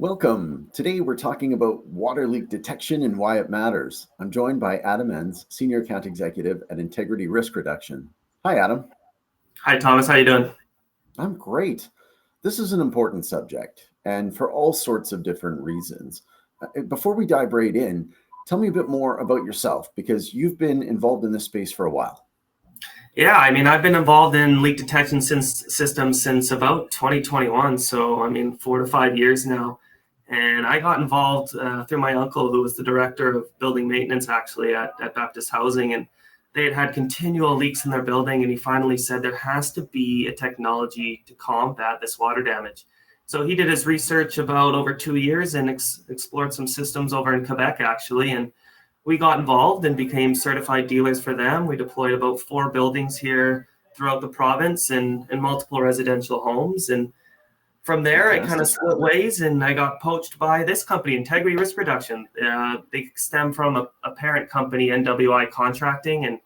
Welcome. Today we're talking about water leak detection and why it matters. I'm joined by Adam Enns, Senior Account Executive at Integrity Risk Reduction. Hi, Adam. Hi, Thomas. How you doing? I'm great. This is an important subject, and for all sorts of different reasons. Before we dive right in, tell me a bit more about yourself, because you've been involved in this space for a while. Yeah, I've been involved in leak detection systems since about 2021. So, 4 to 5 years now. And I got involved through my uncle, who was the director of building maintenance actually at Baptist Housing. And they had continual leaks in their building. And he finally said there has to be a technology to combat this water damage. So he did his research about over 2 years and explored some systems over in Quebec, actually. And we got involved and became certified dealers for them. We deployed about 4 buildings here throughout the province and multiple residential homes. And from there, I kind of split ways and I got poached by this company, Integrity Risk Reduction. They stem from a parent company, NWI Contracting, and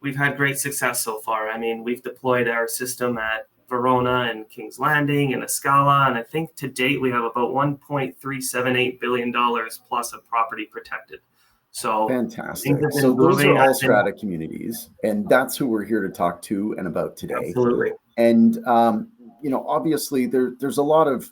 we've had great success so far. We've deployed our system at Verona and King's Landing and Escala, and I think to date we have about $1.378 billion plus of property protected. So fantastic. So those are all Strata communities, and that's who we're here to talk to and about today. Absolutely. And obviously there's a lot of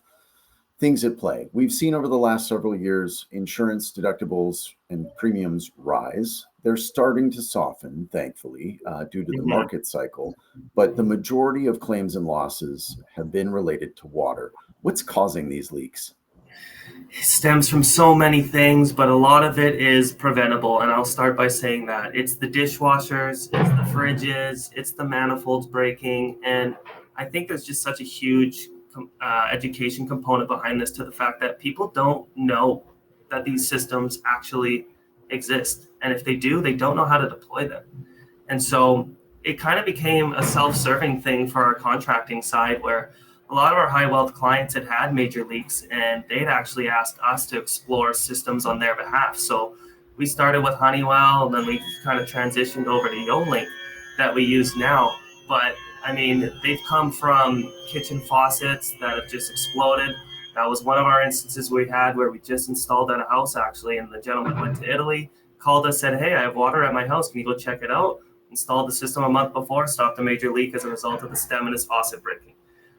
things at play. We've seen over the last several years insurance deductibles and premiums rise. They're starting to soften, thankfully, due to the market cycle. But the majority of claims and losses have been related to water. What's causing these leaks? It stems from so many things, but a lot of it is preventable. And I'll start by saying that it's the dishwashers, it's the fridges, it's the manifolds breaking. And I think there's just such a huge education component behind this, to the fact that people don't know that these systems actually exist. And if they do, they don't know how to deploy them. And so it kind of became a self-serving thing for our contracting side, where a lot of our high wealth clients had major leaks, and they'd actually asked us to explore systems on their behalf. So we started with Honeywell, and then we kind of transitioned over to Yolink that we use now. But they've come from kitchen faucets that have just exploded. That was one of our instances we had where we just installed at a house, actually, and the gentleman went to Italy, called us, said, "Hey, I have water at my house. Can you go check it out?" Installed the system a month before, stopped a major leak as a result of the stem in his faucet breaking.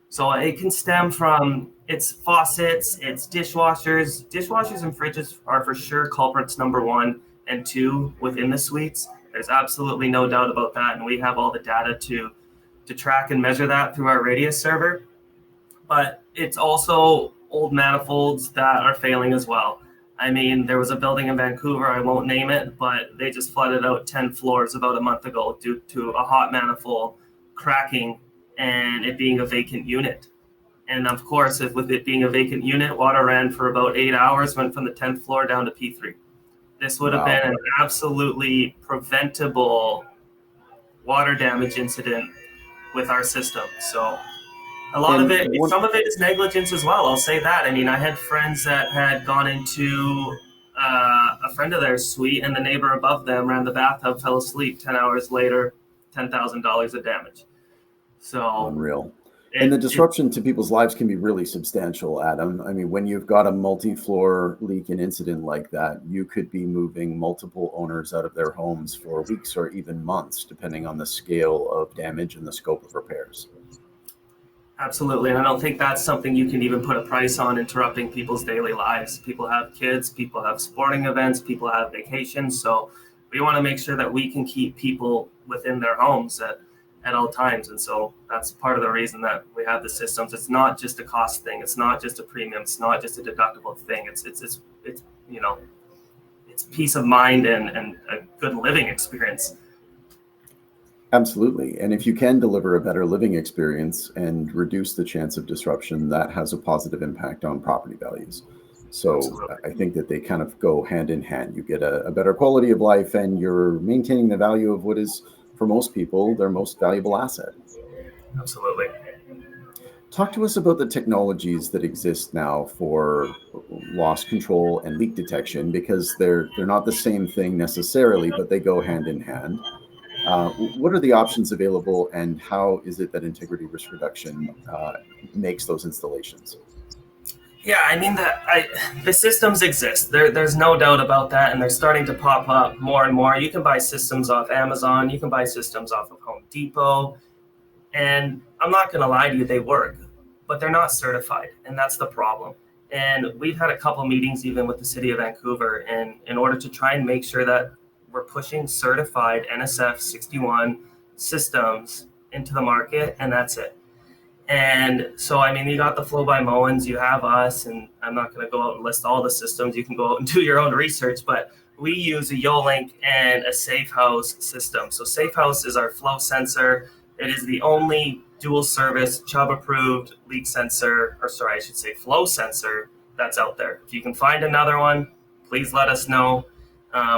So it can stem from its faucets, its dishwashers. Dishwashers and fridges are for sure culprits number 1 and 2 within the suites. There's absolutely no doubt about that, and we have all the data to track and measure that through our Radius server. But it's also old manifolds that are failing as well. There was a building in Vancouver, I won't name it, but they just flooded out 10 floors about a month ago due to a hot manifold cracking and it being a vacant unit. And of course, with it being a vacant unit, water ran for about 8 hours, went from the 10th floor down to P3. This would have been an absolutely preventable water damage incident with our system. So a lot of it, some of it is negligence as well. I'll say that. I had friends that had gone into a friend of theirs suite, and the neighbor above them ran the bathtub, fell asleep. 10 hours later, $10,000 of damage. So unreal. And the disruption to people's lives can be really substantial, Adam. When you've got a multi-floor leak and incident like that, you could be moving multiple owners out of their homes for weeks or even months, depending on the scale of damage and the scope of repairs. Absolutely. And I don't think that's something you can even put a price on, interrupting people's daily lives. People have kids, people have sporting events, people have vacations. So we want to make sure that we can keep people within their homes at all times. And so that's part of the reason that we have the systems. It's not just a cost thing. It's not just a premium. It's not just a deductible thing. It's peace of mind and a good living experience. Absolutely. And if you can deliver a better living experience and reduce the chance of disruption, that has a positive impact on property values. So absolutely. I think that they kind of go hand in hand. You get a better quality of life, and you're maintaining the value of what is, for most people, their most valuable asset. Absolutely. Talk to us about the technologies that exist now for loss control and leak detection, because they're not the same thing necessarily, but they go hand in hand. What are the options available, and how is it that Integrity Risk Reduction makes those installations? Yeah, I mean the systems exist. There's no doubt about that, and they're starting to pop up more and more. You can buy systems off Amazon. You can buy systems off of Home Depot, and I'm not going to lie to you, they work, but they're not certified, and that's the problem. And we've had a couple meetings even with the city of Vancouver, and in order to try and make sure that we're pushing certified NSF 61 systems into the market, and that's it. And so, I mean, you got the Flow by Moens, you have us, and I'm not going to go out and list all the systems. You can go out and do your own research, but we use a Yolink and a Safe House system. So Safe House is our flow sensor. It is the only dual service Chubb approved leak sensor, or sorry, I should say flow sensor that's out there. If you can find another one, please let us know.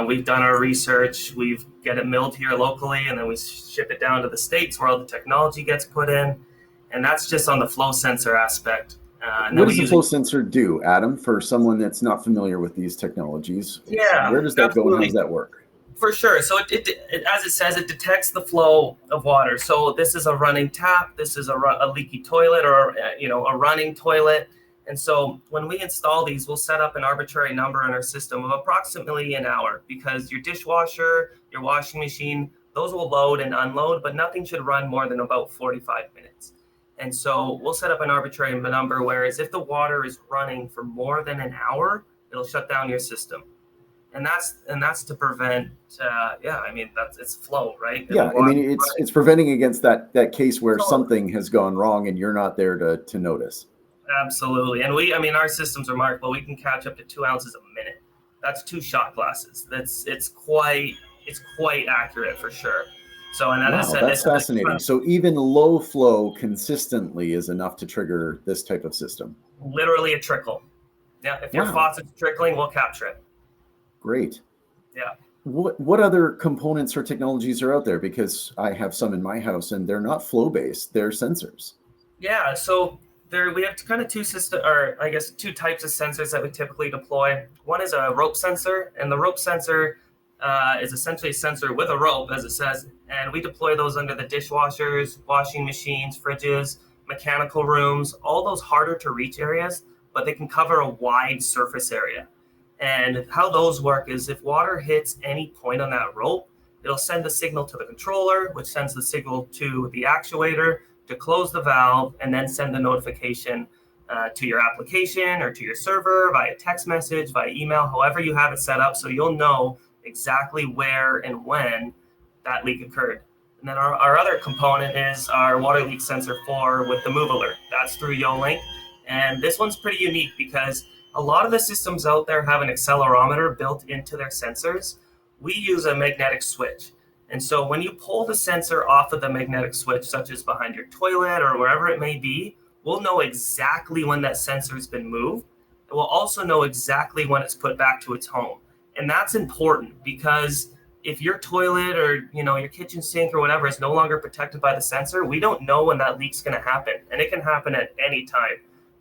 We've done our research. We get it milled here locally, and then we ship it down to the States where all the technology gets put in. And that's just on the flow sensor aspect. What does the flow sensor do, Adam, for someone that's not familiar with these technologies? Yeah, where does that absolutely. go and how does that work? For sure. So it, as it says, it detects the flow of water. So this is a running tap. This is a leaky toilet, or a running toilet. And so when we install these, we'll set up an arbitrary number in our system of approximately an hour, because your dishwasher, your washing machine, those will load and unload, but nothing should run more than about 45 minutes. And so we'll set up an arbitrary number, whereas if the water is running for more than an hour, it'll shut down your system. And that's to prevent, it's flow, right? Yeah, I mean, it's preventing against that case where something has gone wrong and you're not there to notice. Absolutely. And our systems are remarkable. We can catch up to 2 ounces a minute. That's 2 shot glasses. It's quite accurate for sure. So, and wow, that's fascinating. So even low flow consistently is enough to trigger this type of system. Literally a trickle. Yeah, if your faucet's trickling, we'll capture it. Great. Yeah. What other components or technologies are out there? Because I have some in my house and they're not flow based, they're sensors. Yeah, so we have kind of two types of sensors that we typically deploy. One is a rope sensor, and the rope sensor is essentially a sensor with a rope, as it says, and we deploy those under the dishwashers, washing machines, fridges, mechanical rooms, all those harder to reach areas, but they can cover a wide surface area. And how those work is if water hits any point on that rope, it'll send a signal to the controller, which sends the signal to the actuator to close the valve, and then send the notification to your application or to your server via text message, via email, however you have it set up, so you'll know exactly where and when that leak occurred. And then our other component is our water leak sensor 4 with the move alert. That's through Yolink. And this one's pretty unique because a lot of the systems out there have an accelerometer built into their sensors. We use a magnetic switch. And so when you pull the sensor off of the magnetic switch, such as behind your toilet or wherever it may be, we'll know exactly when that sensor's been moved. We'll also know exactly when it's put back to its home. And that's important because if your toilet or your kitchen sink or whatever is no longer protected by the sensor, we don't know when that leak's going to happen. And it can happen at any time.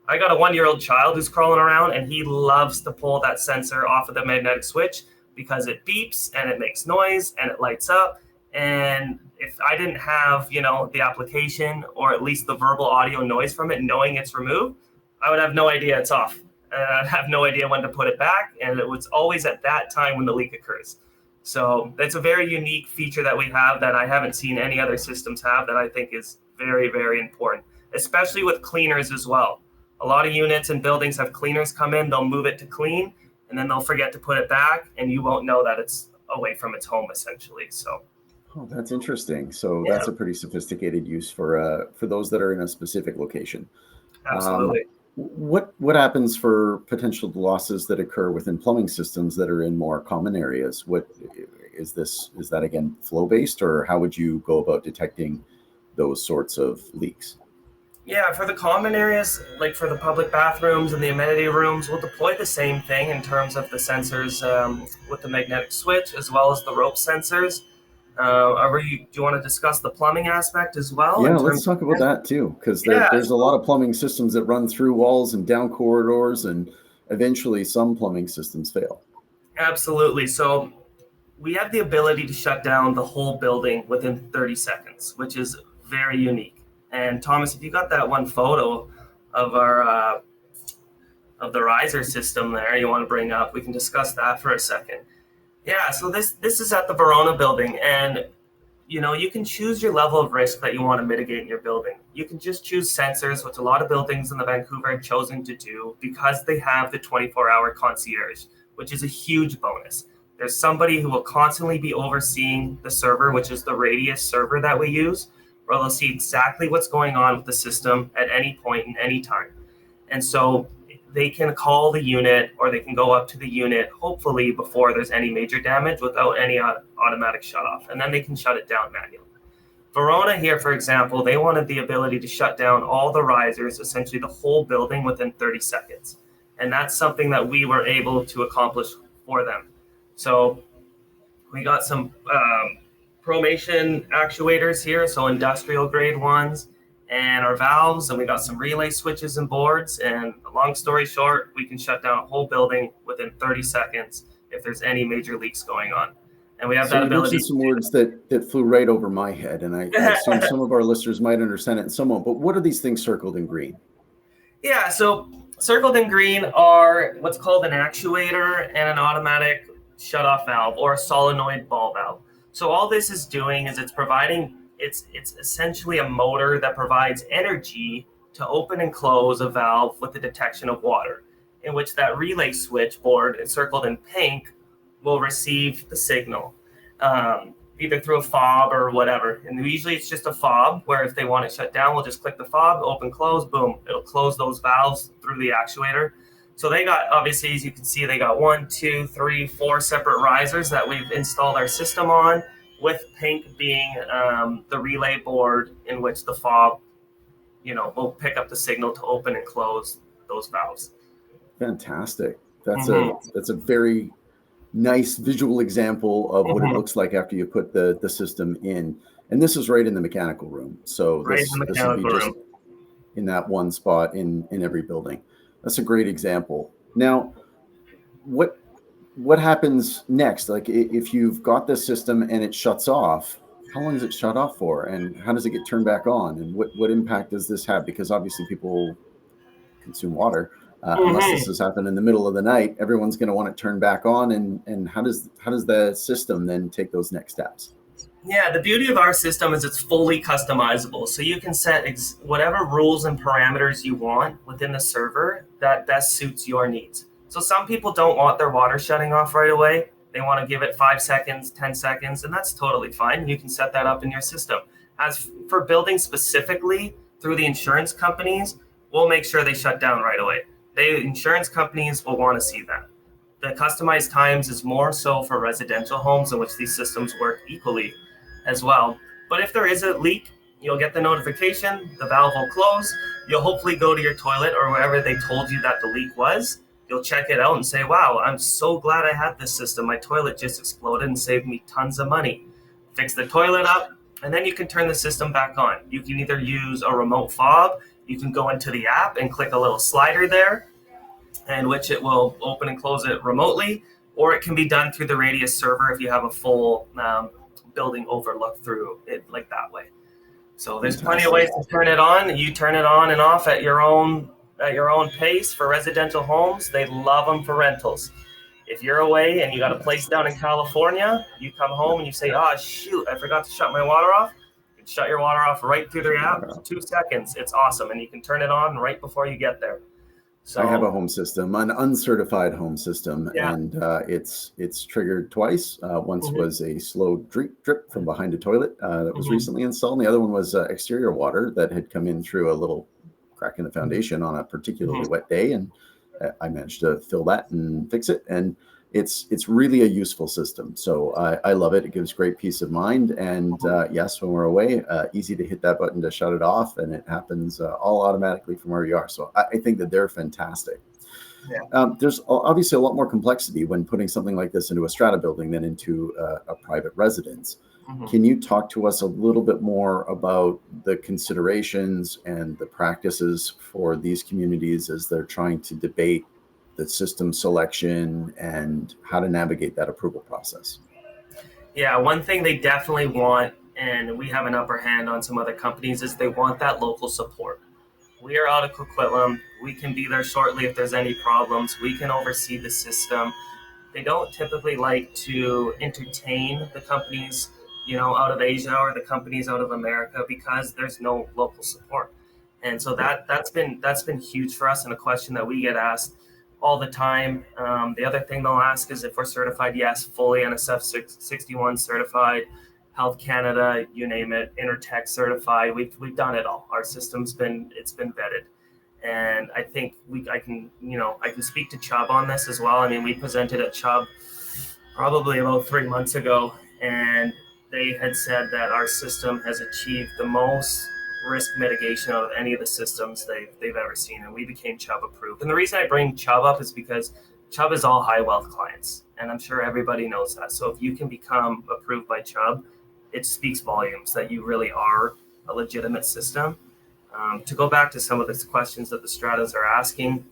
I got a 1-year-old child who's crawling around, and he loves to pull that sensor off of the magnetic switch because it beeps and it makes noise and it lights up. And if I didn't have, the application or at least the verbal audio noise from it, knowing it's removed, I would have no idea it's off. And I'd have no idea when to put it back. And it was always at that time when the leak occurs. So that's a very unique feature that we have that I haven't seen any other systems have that I think is very, very important, especially with cleaners as well. A lot of units and buildings have cleaners come in, they'll move it to clean, and then they'll forget to put it back, and you won't know that it's away from its home, essentially. So, that's interesting. So that's a pretty sophisticated use for those that are in a specific location. Absolutely. What happens for potential losses that occur within plumbing systems that are in more common areas? What is this? Is that again flow based, or how would you go about detecting those sorts of leaks? Yeah, for the common areas, like for the public bathrooms and the amenity rooms, we'll deploy the same thing in terms of the sensors with the magnetic switch as well as the rope sensors. Do you want to discuss the plumbing aspect as well? Yeah, let's talk about that too, because there's a lot of plumbing systems that run through walls and down corridors, and eventually some plumbing systems fail. Absolutely. So we have the ability to shut down the whole building within 30 seconds, which is very unique. And Thomas, if you got that one photo of our the riser system there you want to bring up, we can discuss that for a second. Yeah, so this is at the Verona building, and you can choose your level of risk that you want to mitigate in your building. You can just choose sensors, which a lot of buildings in the Vancouver have chosen to do because they have the 24-hour concierge, which is a huge bonus. There's somebody who will constantly be overseeing the server, which is the Radius server that we use, where they'll see exactly what's going on with the system at any point in any time. And so they can call the unit, or they can go up to the unit, hopefully before there's any major damage, without any automatic shut off. And then they can shut it down manually. Verona here, for example, they wanted the ability to shut down all the risers, essentially the whole building, within 30 seconds. And that's something that we were able to accomplish for them. So we got some Promation actuators here, so industrial grade ones, and our valves, and we got some relay switches and boards. And long story short, we can shut down a whole building within 30 seconds if there's any major leaks going on. And we have that ability. Some words that flew right over my head, and I assume some of our listeners might understand it and some won't. But what are these things circled in green? Yeah, so circled in green are what's called an actuator and an automatic shut-off valve, or a solenoid ball valve. So all this is doing is it's essentially a motor that provides energy to open and close a valve with the detection of water, in which that relay switch board, circled in pink, will receive the signal, either through a fob or whatever. And usually it's just a fob, where if they want it shut down, we'll just click the fob, open, close, boom. It'll close those valves through the actuator. So they got, obviously, as you can see, they got 1, 2, 3, 4 separate risers that we've installed our system on, with pink being the relay board in which the fob, will pick up the signal to open and close those valves. Fantastic. That's a very nice visual example of what it looks like after you put the system in. And this is right in the mechanical room. So this would be just in that one spot in every building. That's a great example. Now, what happens next? Like, if you've got this system and it shuts off, how long does it shut off for? And how does it get turned back on? And what impact does this have? Because obviously people consume water. Unless this has happened in the middle of the night, everyone's going to want it turned back on. And how does the system then take those next steps? Yeah, the beauty of our system is it's fully customizable. So you can set whatever rules and parameters you want within the server that best suits your needs. So some people don't want their water shutting off right away. They want to give it 5 seconds, 10 seconds, and that's totally fine. You can set that up in your system. As for buildings specifically, through the insurance companies, we'll make sure they shut down right away. Insurance companies will want to see that. The customized times is more so for residential homes, in which these systems work equally as well. But if there is a leak, you'll get the notification, the valve will close, you'll hopefully go to your toilet or wherever they told you that the leak was, you'll check it out and say, wow, I'm so glad I had this system. My toilet just exploded and saved me tons of money. Fix the toilet up, and then you can turn the system back on. You can either use a remote fob, you can go into the app and click a little slider there, in which it will open and close it remotely, or it can be done through the Radius server if you have a full building overlook through it, like that way. So there's plenty of ways to turn it on. You turn it on and off at your own pace. For residential homes, they love them for rentals. If you're away and you got a place down in California, you come home and you say, oh, shoot, I forgot to shut my water off. You can shut your water off right through the app. 2 seconds. It's awesome. And you can turn it on right before you get there. So, I have a home system, an uncertified home system, and it's triggered twice. Once was a slow drip from behind a toilet that was recently installed. And the other one was exterior water that had come in through a little crack in the foundation on a particularly wet day, and I managed to fill that and fix it. And it's really a useful system. So I love it. It gives great peace of mind. And yes, when we're away, easy to hit that button to shut it off, and it happens all automatically from where you are. So I think that they're fantastic. Yeah. There's obviously a lot more complexity when putting something like this into a strata building than into a private residence. Can you talk to us a little bit more about the considerations and the practices for these communities as they're trying to debate the system selection and how to navigate that approval process? Yeah, one thing they definitely want, and we have an upper hand on some other companies, is they want that local support. We are out of Coquitlam. We can be there shortly if there's any problems. We can oversee the system. They don't typically like to entertain the companies, out of Asia or the companies out of America because there's no local support. And so that's been huge for us, and a question that we get asked all the time. The other thing they'll ask is if we're certified. Yes, fully NSF 61 certified, Health Canada, you name it, Intertech certified. We've done it all. Our system's been vetted. And I think I can speak to Chubb on this as well. I mean, we presented at Chubb probably about 3 months ago, and they had said that our system has achieved the most risk mitigation out of any of the systems they've ever seen, and we became Chubb approved. And the reason I bring Chubb up is because Chubb is all high wealth clients, and I'm sure everybody knows that. So if you can become approved by Chubb, it speaks volumes that you really are a legitimate system. To go back to some of the questions that the Stratas are asking,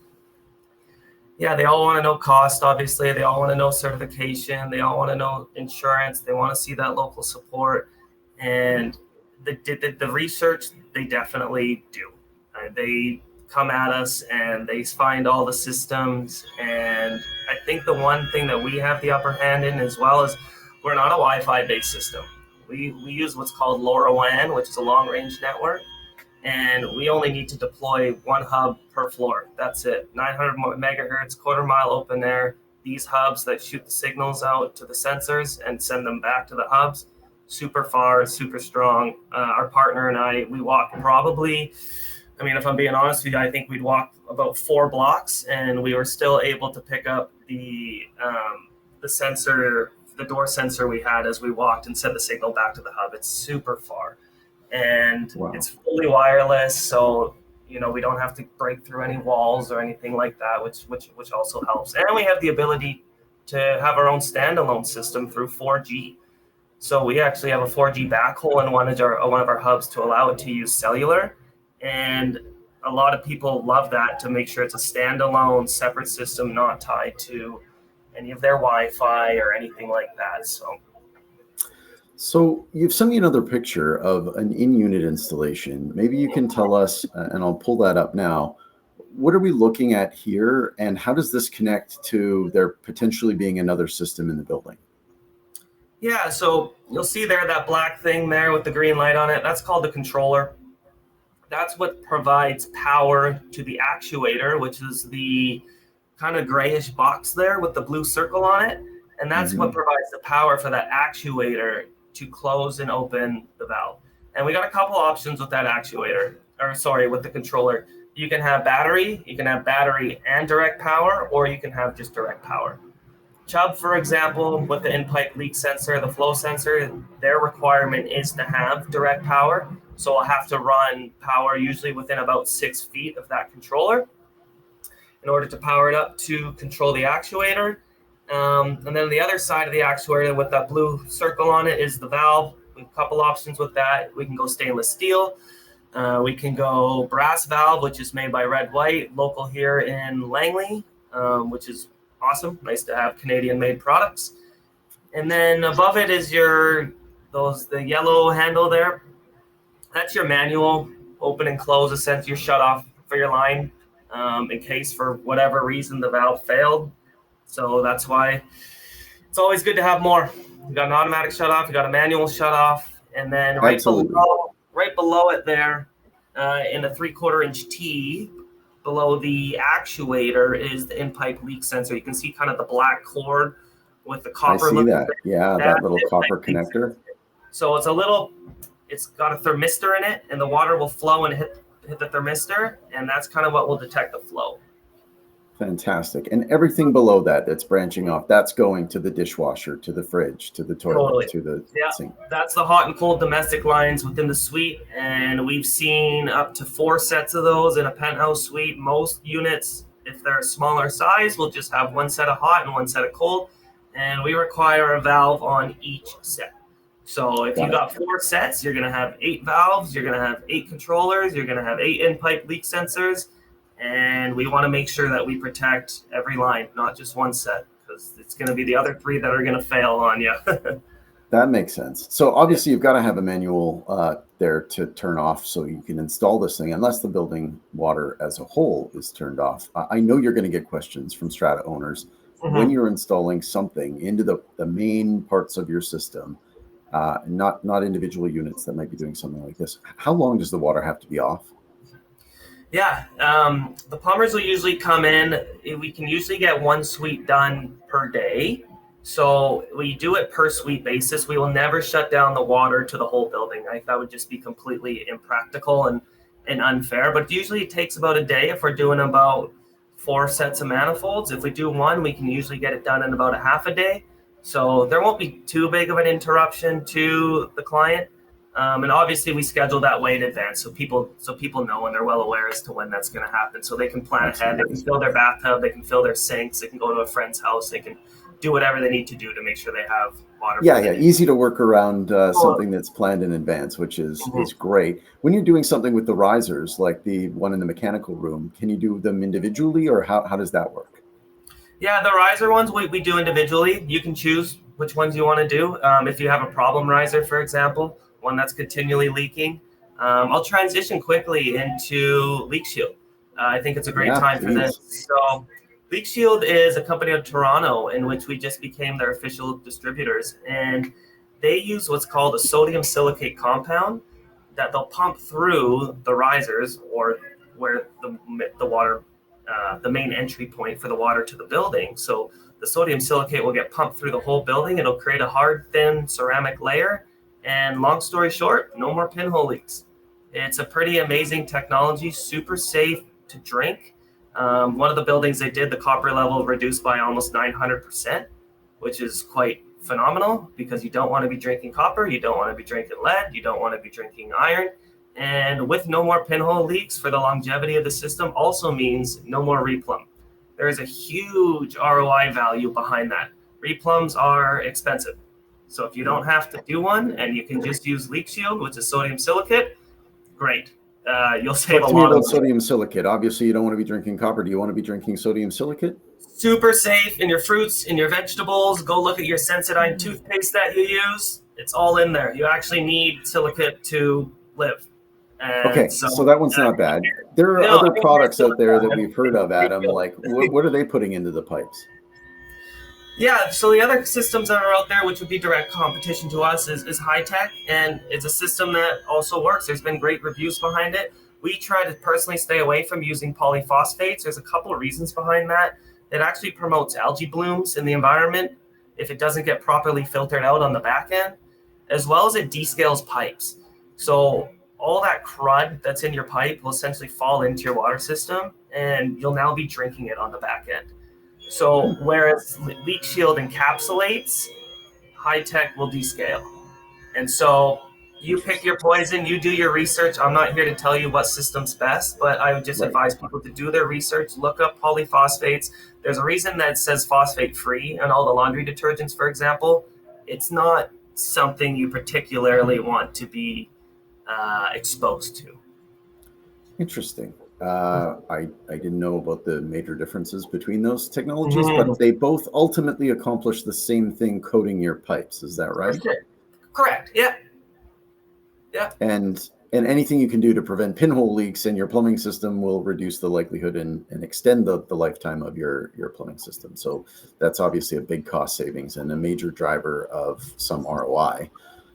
yeah, they all want to know cost, obviously. They all want to know certification. They all want to know insurance. They want to see that local support. And the research, they definitely do. They come at us and they find all the systems. And I think the one thing that we have the upper hand in as well is we're not a Wi-Fi based system. We use what's called LoRaWAN, which is a long-range network. And we only need to deploy one hub per floor. That's it. 900 megahertz, quarter mile open air. These hubs that shoot the signals out to the sensors and send them back to the hubs. Super far, super strong. Our partner and I, we walked probably, if I'm being honest with you, I think we'd walked about 4 blocks and we were still able to pick up the sensor, the door sensor we had as we walked and send the signal back to the hub. It's super far. And wow. It's fully wireless, so we don't have to break through any walls or anything like that, which also helps. And we have the ability to have our own standalone system through 4G. So we actually have a 4G backhaul in one of our hubs to allow it to use cellular. And a lot of people love that, to make sure it's a standalone, separate system, not tied to any of their Wi-Fi or anything like that. So you've sent me another picture of an in-unit installation. Maybe you can tell us, and I'll pull that up now, what are we looking at here, and how does this connect to there potentially being another system in the building? Yeah, so you'll see there that black thing there with the green light on it. That's called the controller. That's what provides power to the actuator, which is the kind of grayish box there with the blue circle on it. And that's what provides the power for that actuator to close and open the valve. And we got a couple options with that with the controller. You can have battery and direct power, or you can have just direct power. Chubb, for example, with the in-pipe leak sensor, the flow sensor, their requirement is to have direct power. So I'll have to run power usually within about 6 feet of that controller in order to power it up to control the actuator. And then the other side of the actuator with that blue circle on it is the valve. We have a couple options with that. We can go stainless steel. We can go brass valve, which is made by Red White, local here in Langley, which is awesome. Nice to have Canadian-made products. And then above it is the yellow handle there. That's your manual open and close, essentially your shut off for your line, in case for whatever reason the valve failed. So that's why it's always good to have more. You got an automatic shut off, you got a manual shut off, and then right below it there, in a 3/4 inch T, below the actuator is the in-pipe leak sensor. You can see kind of the black cord with the copper. I see that. Yeah, that little copper connector. So it's got a thermistor in it, and the water will flow and hit the thermistor, and that's kind of what will detect the flow. Fantastic. And everything below that's branching off, that's going to the dishwasher, to the fridge, to the toilet, to the sink. That's the hot and cold domestic lines within the suite. And we've seen up to 4 sets of those in a penthouse suite. Most units, if they're a smaller size, will just have 1 set of hot and 1 set of cold. And we require a valve on each set. So if you got 4 sets, you're going to have 8 valves, you're going to have 8 controllers, you're going to have 8 in-pipe leak sensors. And we want to make sure that we protect every line, not just 1 set, because it's going to be the other 3 that are going to fail on you. That makes sense. So obviously you've got to have a manual there to turn off so you can install this thing, unless the building water as a whole is turned off. I know you're going to get questions from Strata owners when you're installing something into the main parts of your system, not individual units that might be doing something like this. How long does the water have to be off? Yeah, the plumbers will usually come in. We can usually get one suite done per day. So we do it per suite basis. We will never shut down the water to the whole building. That would just be completely impractical and unfair. But usually it takes about a day if we're doing about 4 sets of manifolds. If we do one, we can usually get it done in about a half a day. So there won't be too big of an interruption to the client. And obviously we schedule that way in advance so people know and they're well aware as to when that's going to happen. So they can plan ahead. They can fill their bathtub. They can fill their sinks. They can go to a friend's house. They can do whatever they need to do to make sure they have water. Yeah. Easy to work around something that's planned in advance, which is great. When you're doing something with the risers, like the one in the mechanical room, can you do them individually, or how does that work? Yeah, the riser ones we do individually. You can choose which ones you want to do. If you have a problem riser, for example, one that's continually leaking, I'll transition quickly into Leak Shield. I think it's a great time for this. So Leak Shield is a company of Toronto in which we just became their official distributors, and they use what's called a sodium silicate compound that they'll pump through the risers, or where the water, the main entry point for the water to the building. So the sodium silicate will get pumped through the whole building. It'll create a hard, thin ceramic layer. And long story short, no more pinhole leaks. It's a pretty amazing technology, super safe to drink. One of the buildings they did, the copper level reduced by almost 900%, which is quite phenomenal because you don't want to be drinking copper, you don't want to be drinking lead, you don't want to be drinking iron. And with no more pinhole leaks for the longevity of the system also means no more replumb. There is a huge ROI value behind that. Replums are expensive. So if you don't have to do one and you can just use Leak Shield, which is sodium silicate, great. You'll save a lot of money. Sodium silicate. Obviously, you don't want to be drinking copper. Do you want to be drinking sodium silicate? Super safe in your fruits, in your vegetables. Go look at your Sensodyne toothpaste that you use. It's all in there. You actually need silicate to live. And okay, so that one's not bad. There are other products out there that we've heard of, Adam. Like, what are they putting into the pipes? Yeah, so the other systems that are out there, which would be direct competition to us, is high tech, and it's a system that also works. There's been great reviews behind it. We try to personally stay away from using polyphosphates. There's a couple of reasons behind that. It actually promotes algae blooms in the environment if it doesn't get properly filtered out on the back end, as well as it descales pipes. So all that crud that's in your pipe will essentially fall into your water system, and you'll now be drinking it on the back end. So whereas Leak Shield encapsulates, high tech will descale. And so you pick your poison, you do your research. I'm not here to tell you what system's best, but I would just advise people to do their research, look up polyphosphates. There's a reason that it says phosphate free on all the laundry detergents, for example. It's not something you particularly want to be exposed to. Interesting. I didn't know about the major differences between those technologies, but they both ultimately accomplish the same thing, coating your pipes. Is that right? Correct. Yeah. Yeah. And anything you can do to prevent pinhole leaks in your plumbing system will reduce the likelihood and extend the lifetime of your plumbing system. So that's obviously a big cost savings and a major driver of some ROI.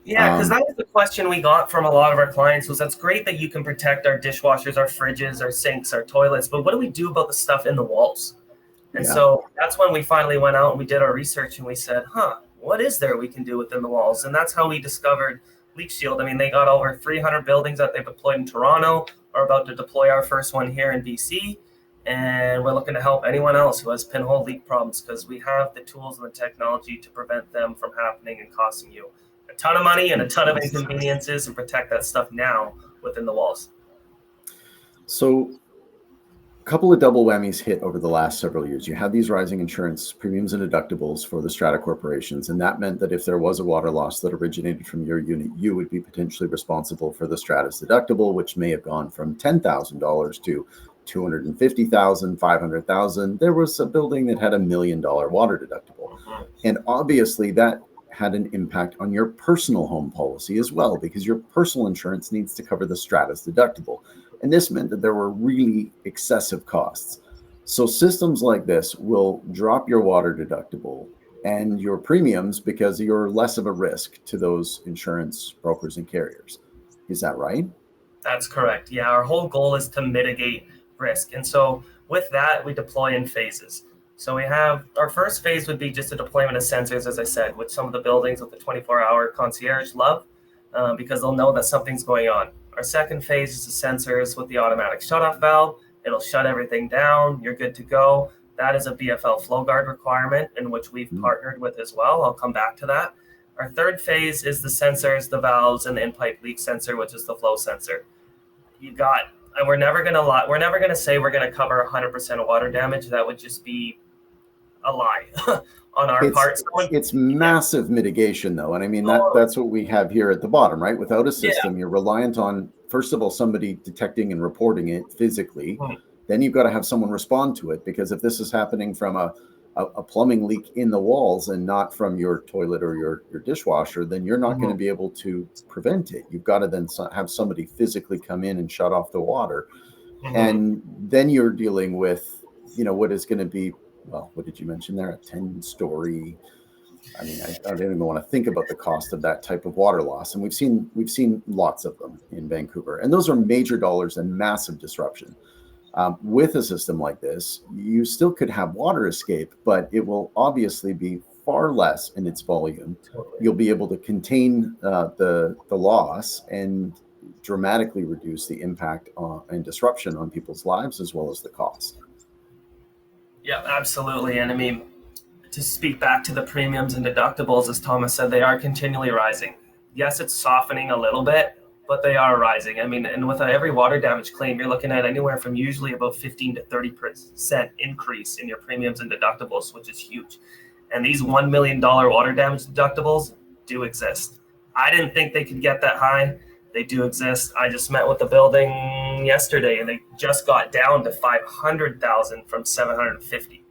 Yeah, because that was the question we got from a lot of our clients was, that's great that you can protect our dishwashers, our fridges, our sinks, our toilets, but what do we do about the stuff in the walls? And so that's when we finally went out and we did our research and we said, what is there we can do within the walls? And that's how we discovered Leak Shield. I mean, they got over 300 buildings that they've deployed in Toronto, are about to deploy our first one here in BC. And we're looking to help anyone else who has pinhole leak problems because we have the tools and the technology to prevent them from happening and costing you a ton of money and a ton of inconveniences, and protect that stuff now within the walls. So a couple of double whammies hit over the last several years. You had these rising insurance premiums and deductibles for the Strata corporations, and that meant that if there was a water loss that originated from your unit, you would be potentially responsible for the Strata's deductible, which may have gone from $10,000 to $250,000, $500,000. There was a building that had $1 million water deductible. And obviously that had an impact on your personal home policy as well, because your personal insurance needs to cover the Strata's deductible. And this meant that there were really excessive costs. So systems like this will drop your water deductible and your premiums because you're less of a risk to those insurance brokers and carriers. Is that right? That's correct. Yeah, our whole goal is to mitigate risk. And so with that, we deploy in phases. So we have our first phase would be just a deployment of sensors, as I said, which some of the buildings with the 24-hour concierge love because they'll know that something's going on. Our second phase is the sensors with the automatic shutoff valve. It'll shut everything down. You're good to go. That is a BFL flow guard requirement in which we've partnered with as well. I'll come back to that. Our third phase is the sensors, the valves, and the in-pipe leak sensor, which is the flow sensor. And we're never going to lie. We're never going to say we're going to cover 100% of water damage. That would just be a lie on our part. It's massive mitigation, though. And I mean, that's what we have here at the bottom, right? Without a system, you're reliant on, first of all, somebody detecting and reporting it physically. Then you've got to have someone respond to it, because if this is happening from a plumbing leak in the walls and not from your toilet or your dishwasher, then you're not going to be able to prevent it. You've got to then have somebody physically come in and shut off the water. And then you're dealing with, what is going to be, well, what did you mention there? A 10-story. I mean, I don't even want to think about the cost of that type of water loss. And we've seen lots of them in Vancouver. And those are major dollars and massive disruption. With a system like this, you still could have water escape, but it will obviously be far less in its volume. You'll be able to contain the loss and dramatically reduce the impact and disruption on people's lives, as well as the cost. Yeah, absolutely. And I mean, to speak back to the premiums and deductibles, as Thomas said, they are continually rising. Yes, it's softening a little bit, but they are rising. I mean, and with every water damage claim, you're looking at anywhere from usually about 15 to 30% increase in your premiums and deductibles, which is huge. And these $1 million water damage deductibles do exist. I didn't think they could get that high. They do exist. I just met with the building yesterday, and they just got down to 500,000 from 750.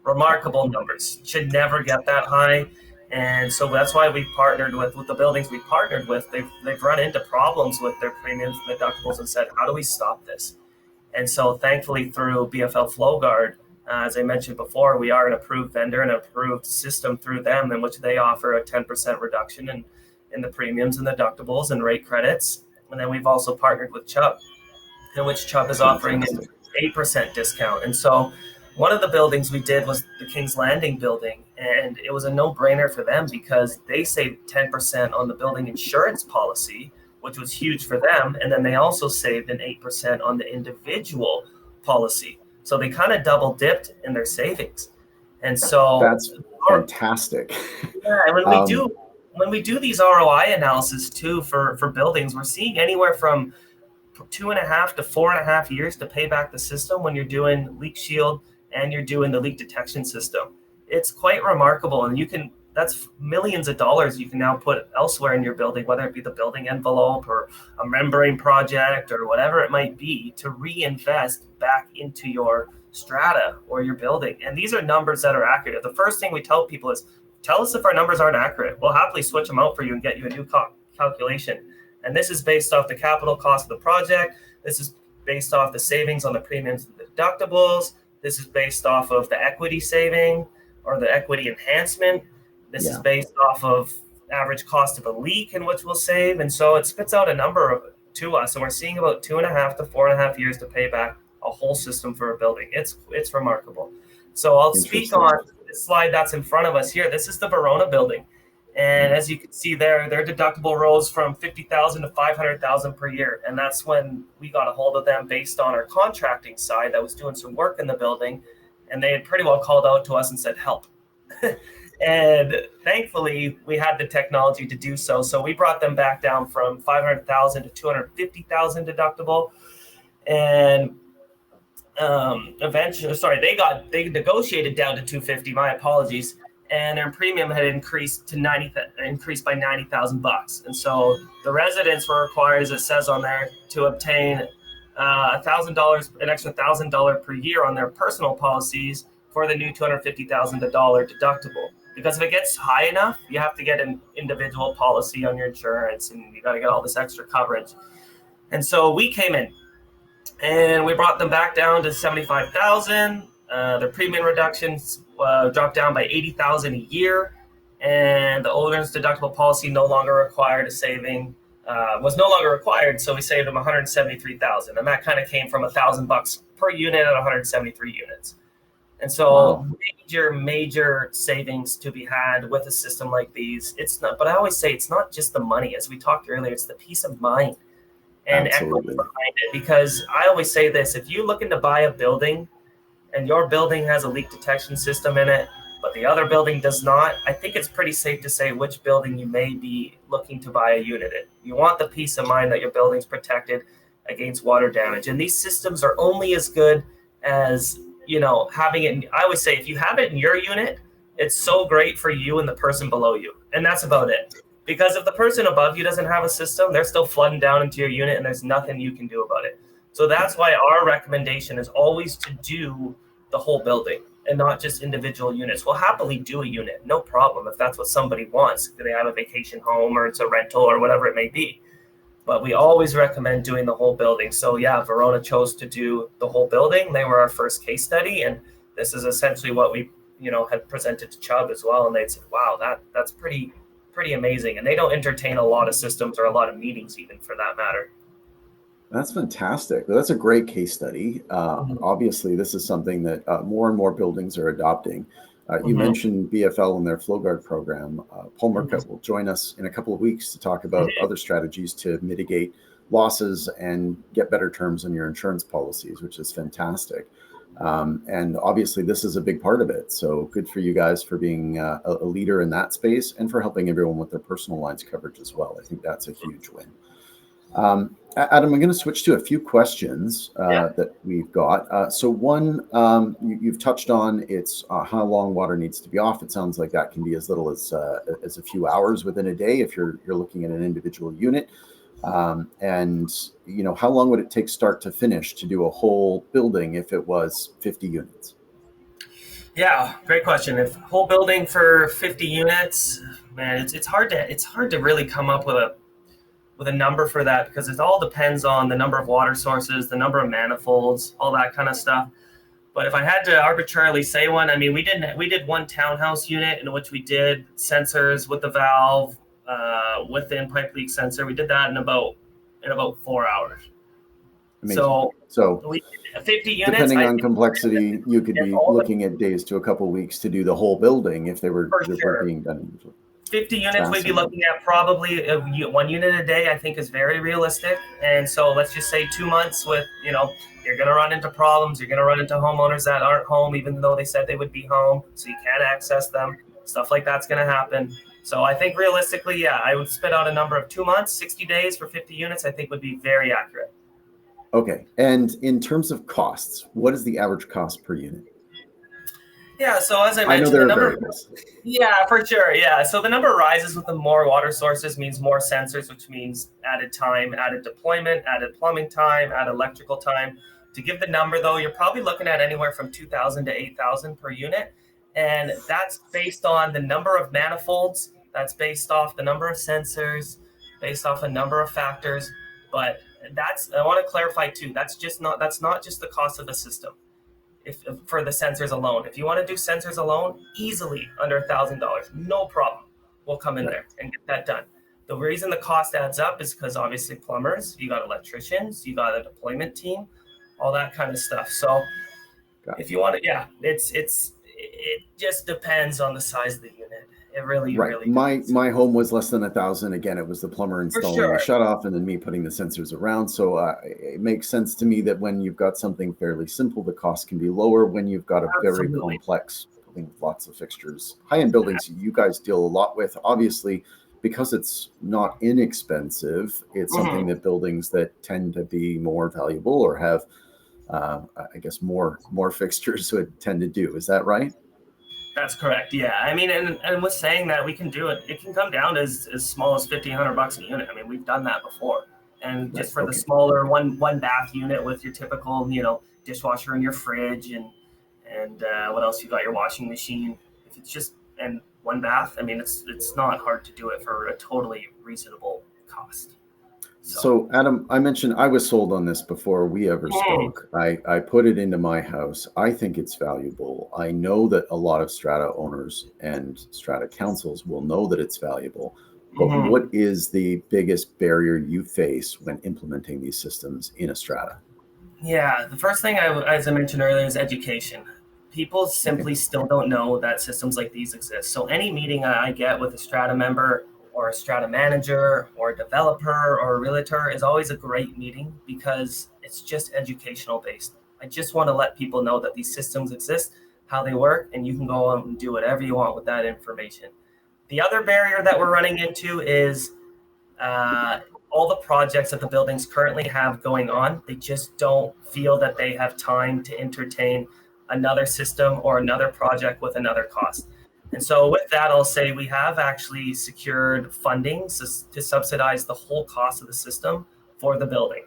Remarkable numbers. Should never get that high. And so that's why we partnered with the buildings we partnered with. They've run into problems with their premiums and deductibles and said, how do we stop this? And so thankfully through BFL FlowGuard, as I mentioned before, we are an approved vendor and approved system through them in which they offer a 10% reduction in the premiums and deductibles and rate credits. And then we've also partnered with Chubb, in which Chubb is offering an 8% discount. And so one of the buildings we did was the King's Landing building, and it was a no-brainer for them because they saved 10% on the building insurance policy, which was huge for them. And then they also saved an 8% on the individual policy. So they kind of double dipped in their savings. And so that's fantastic. Yeah, and when we do these ROI analysis too for buildings, we're seeing anywhere from 2.5 to 4.5 years to pay back the system when you're doing leak shield and you're doing the leak detection system. It's quite remarkable, and that's millions of dollars you can now put elsewhere in your building, whether it be the building envelope or a membrane project or whatever it might be, to reinvest back into your strata or your building. And these are numbers that are accurate. The first thing we tell people is, tell us if our numbers aren't accurate. We'll happily switch them out for you and get you a new calculation. And this is based off the capital cost of the project. This is based off the savings on the premiums and the deductibles. This is based off of the equity saving or the equity enhancement. This is based off of average cost of a leak in which we'll save. And so it spits out a number to us. And we're seeing about 2.5 to 4.5 years to pay back a whole system for a building. It's remarkable. So I'll speak on this slide that's in front of us here. This is the Verona building. And as you can see there, their deductible rose from $50,000 to $500,000 per year. And that's when we got a hold of them based on our contracting side that was doing some work in the building. And they had pretty well called out to us and said, help. And thankfully, we had the technology to do so. So we brought them back down from $500,000 to $250,000 deductible. And eventually, they negotiated down to $250,000. My apologies. And their premium had increased by $90,000. And so the residents were required, as it says on there, to obtain $1,000, an extra $1,000 per year on their personal policies for the new $250,000 deductible. because if it gets high enough, you have to get an individual policy on your insurance, and you got to get all this extra coverage. And so we came in and we brought them back down to 75,000. Their premium reductions dropped down by 80,000 a year, and the owner's deductible policy no longer required a saving. Was no longer required, so we saved them 173,000, and that kind of came from $1,000 per unit at 173 units. And so Wow. major savings to be had with a system like these. It's not, but I always say it's not just the money, as we talked earlier, it's the peace of mind and equity Absolutely. behind it. Because I always say this: if you're looking to buy a building and your building has a leak detection system in it, but the other building does not, I think it's pretty safe to say which building you may be looking to buy a unit in. You want the peace of mind that your building's protected against water damage. And these systems are only as good as, having it. I always say if you have it in your unit, it's so great for you and the person below you. And that's about it. Because if the person above you doesn't have a system, they're still flooding down into your unit and there's nothing you can do about it. So that's why our recommendation is always to do the whole building and not just individual units. We'll happily do a unit, no problem, if that's what somebody wants. If they have a vacation home or it's a rental or whatever it may be. But we always recommend doing the whole building. So yeah, Verona chose to do the whole building. They were our first case study, and this is essentially what we, had presented to Chubb as well. And they said, "Wow, that's pretty amazing." And they don't entertain a lot of systems or a lot of meetings, even for that matter. That's fantastic. That's a great case study. Obviously, this is something that more and more buildings are adopting. You mentioned BFL and their FlowGuard program. Paul Murcutt will join us in a couple of weeks to talk about other strategies to mitigate losses and get better terms on your insurance policies, which is fantastic. And obviously, this is a big part of it. So good for you guys for being a leader in that space and for helping everyone with their personal lines coverage as well. I think that's a huge win. Adam, I'm going to switch to a few questions that we've got. So one, you've touched on, it's how long water needs to be off. It sounds like that can be as little as a few hours within a day if you're looking at an individual unit. And how long would it take start to finish to do a whole building if it was 50 units? Yeah, great question. If whole building for 50 units, man, it's hard to really come up with a number for that, because it all depends on the number of water sources, the number of manifolds, all that kind of stuff. But if I had to arbitrarily say one, I mean, we did one townhouse unit in which we did sensors with the valve, with the in-pipe leak sensor. We did that in about 4 hours. Amazing. So we 50 units. Depending on complexity, you could be looking at days to a couple of weeks to do the whole building if they were being done individually. 50 units, we'd be looking at probably one unit a day, I think is very realistic. And so let's just say 2 months with, you're going to run into problems. You're going to run into homeowners that aren't home, even though they said they would be home. So you can't access them. Stuff like that's going to happen. So I think realistically, yeah, I would spit out a number of 2 months, 60 days for 50 units, I think would be very accurate. Okay. And in terms of costs, what is the average cost per unit? Yeah, so as I mentioned, there are variables. Yeah, for sure. Yeah, so the number rises with the more water sources, means more sensors, which means added time, added deployment, added plumbing time, added electrical time. To give the number, though, you're probably looking at anywhere from 2,000 to 8,000 per unit, and that's based on the number of manifolds. That's based off the number of sensors, based off a number of factors. But I want to clarify too. That's not just the cost of the system. If for the sensors alone, if you want to do sensors alone, easily under $1,000, no problem. We'll come in there and get that done. The reason the cost adds up is because obviously plumbers, you got electricians, you got a deployment team, all that kind of stuff. So if you want to, it just depends on the size of the unit. It really depends. My home was less than 1,000. Again, it was the plumber installing the shutoff and then me putting the sensors around. So it makes sense to me that when you've got something fairly simple, the cost can be lower. When you've got a very complex building with lots of fixtures, high-end buildings, you guys deal a lot with. Obviously, because it's not inexpensive, it's something that buildings that tend to be more valuable or have, I guess, more fixtures would tend to do. Is that right? That's correct. Yeah. I mean, and with saying that, we can do it. It can come down to as small as $1,500 a unit. I mean, we've done that before. And just for the smaller one bath unit with your typical, dishwasher and your fridge and what else you got, your washing machine. If it's just, and one bath. I mean, it's not hard to do it for a totally reasonable cost. So Adam, I mentioned I was sold on this before we ever spoke. I put it into my house. I think it's valuable. I know that a lot of strata owners and strata councils will know that it's valuable. But what is the biggest barrier you face when implementing these systems in a strata? Yeah, the first thing, as I mentioned earlier, is education. People simply still don't know that systems like these exist. So any meeting I get with a strata member or a strata manager or a developer or a realtor is always a great meeting because it's just educational based. I just want to let people know that these systems exist, how they work, and you can go out and do whatever you want with that information. The other barrier that we're running into is all the projects that the buildings currently have going on. They just don't feel that they have time to entertain another system or another project with another cost. And so with that, I'll say we have actually secured funding to subsidize the whole cost of the system for the building,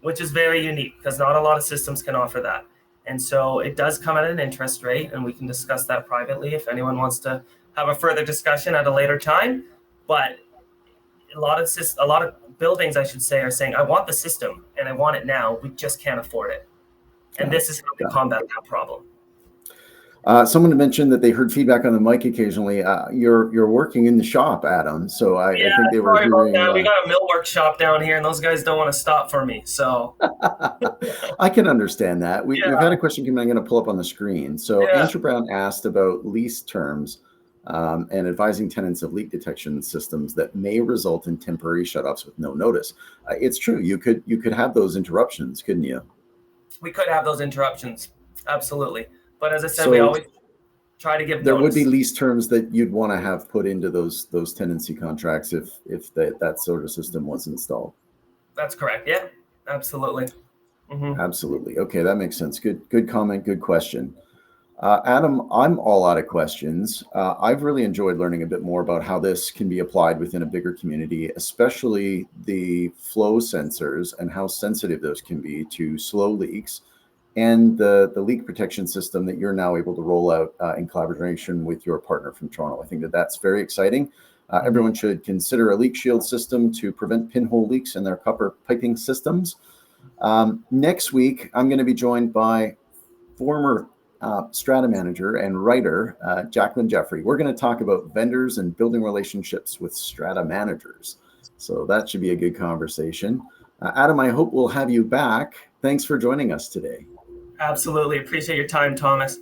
which is very unique because not a lot of systems can offer that. And so it does come at an interest rate, and we can discuss that privately if anyone wants to have a further discussion at a later time. But a lot of buildings, I should say, are saying, I want the system and I want it now. We just can't afford it. And this is how we combat that problem. Someone mentioned that they heard feedback on the mic occasionally. You're working in the shop, Adam. So I think they were hearing. We got a millwork shop down here, and those guys don't want to stop for me. So I can understand that. We've had a question come in. I'm going to pull up on the screen. So Andrew Brown asked about lease terms and advising tenants of leak detection systems that may result in temporary shutoffs with no notice. It's true. You could have those interruptions, couldn't you? We could have those interruptions. Absolutely. But as I said, we always try to give there notice. Would be lease terms that you'd want to have put into those tenancy contracts if that sort of system was installed. That's correct. Yeah, absolutely. Absolutely. Okay, that makes sense. Good comment. Good question. Adam, I'm all out of questions. I've really enjoyed learning a bit more about how this can be applied within a bigger community, especially the flow sensors and how sensitive those can be to slow leaks, and the leak protection system that you're now able to roll out in collaboration with your partner from Toronto. I think that's very exciting. Everyone should consider a leak shield system to prevent pinhole leaks in their copper piping systems. Next week, I'm going to be joined by former strata manager and writer, Jacqueline Jeffrey. We're going to talk about vendors and building relationships with strata managers. So that should be a good conversation. Adam, I hope we'll have you back. Thanks for joining us today. Absolutely. Appreciate your time, Thomas.